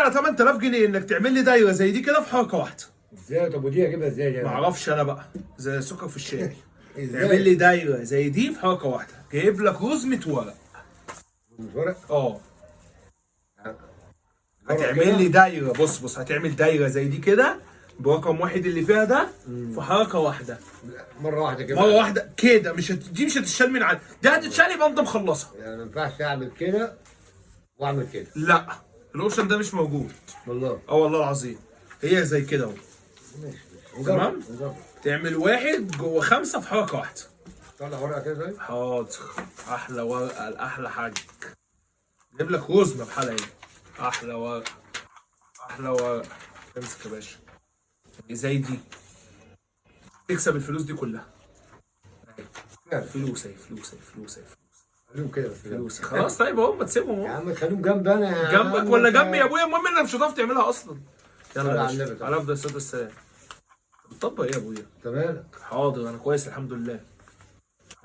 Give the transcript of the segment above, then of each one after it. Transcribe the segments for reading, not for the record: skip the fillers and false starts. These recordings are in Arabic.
على 8000 جنيه انك تعمل لي دايره زي دي كده في حركه واحده. ازاي؟ طب ودي اجيبها ازاي دي؟ ما اعرفش انا بقى، زي السكر في الشاي. ازاي؟ تعمل لي دايره زي دي في حركه واحده، جايب لك رزمه ورق. ورق؟ اه هتعمل لي دايره، بص هتعمل دايره زي دي كده برقم واحد اللي فيها ده في حركه واحده. مره واحده كده؟ مره واحده كده، دي مش هتتشال من عندي، دي هتتشال يبقى انت مخلصها. يعني ما ينفعش اعمل كده واعمل كده؟ لا الاوبشن ده مش موجود. والله؟ اه والله العظيم، هي زي كده اهو. ماشي. تمام؟ نجرب. تعمل واحد جوه خمسه في حركه واحده. طلع ورقه كده زي؟ حاضر، احلى ورقه لاحلى حاج. جيب لك رزمه بحالها اهي. احلى ورقه، احلى ورقه. امسك يا باشا زي دي، تكسب الفلوس دي كلها. فلوس اهي، فلوس اهي، فلوس اهي، خليهم كده بس. فلوس. خلاص طيب اهو، ما تسيبهم يا اهو. عم خليهم جنبي انا يا عم. جنبك ولا جنبي يا ابويا، المهم انك مش هتعرف تعملها اصلا. يلا صل يا على باشا، النبي. على افضل الصلاه والسلام. بتطبق ايه يا ابويا؟ انت مالك؟ حاضر انا كويس الحمد لله.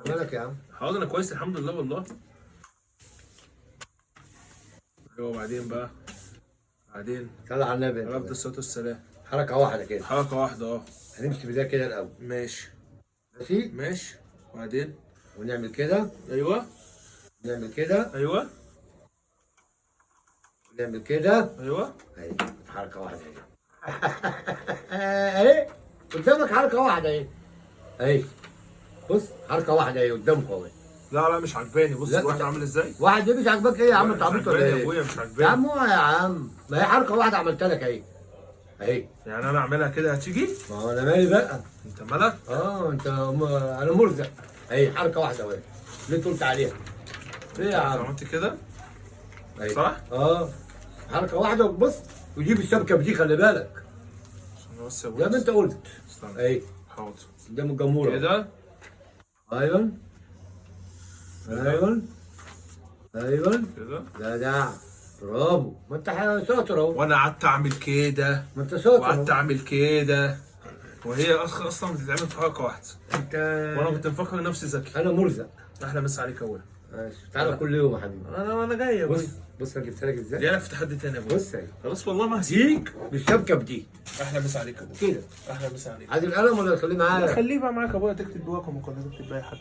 مالك يا عم؟ حاضر انا كويس الحمد لله والله. ايوه وبعدين بقى، بعدين صل على النبي. على افضل الصلاه والسلام. حركه واحده كده. حركه واحده اه. هنمشي بدايه كده الاول. ماشي ماشي. ماشي. وبعدين ونعمل كده. ايوه نعمل كده. ايوه نعمل كده. ايوه. اهي حركه واحده اهي. اهي قدامك حركه واحده اهي. اهي بص حركه واحده اهي قدامك اهي. لا مش عجباني، بص لا. الواحد عامل ازاي. واحد دي مش عاجباك ايه يا عم؟ لا، انت مش عبيط ولا عجباني يا ايه؟ ابويا، مش يا عجباني. عم هو يا عم ما هي حركه واحده عملتها لك اهي. اهي يعني انا اعملها كده هتيجي؟ ما هو انا مالي بقى. انت مالك؟ انت انا مرزق. اهي حركه واحده اهي اللي انت قلت عليها. ايه يا عم؟ عملت كده أهي. صح؟ حركه واحده وبص وجيب الشبكه بدي خلي بالك. عشان بس يا زي ما ابويا. انت قلت. استنى. اهي حاضر قدام الجمهور أهو. كده. ايوه ايوه ايوه كده. جدع برافو. ما انت شاطر اهو. وانا قعدت اعمل كده ما انت شاطر وقعدت اهو. اعمل كده، وهي اصلا بتتعمل في حركه واحده. انت وانا كنت مفكر نفسي ذكي. انا مرزق. احلى مسا عليك يا ابويا. ماشي تعالى كل يوم يا حبيبي. انا جاي يا بص ابويا. بص انا جبت لك ازاي. جاي لك في تحدي تاني يا ابويا. بص اهي خلاص والله ما هسيبك. ديك بالشبكه بدي احلى مسا عليك يا ابويا. كده. احلى مسا عليك. عايز القلم ولا تخليه معايا؟ خليه بقى معاك يا ابويا، تكتب بواقع مقارنه، تكتب باي حاجه.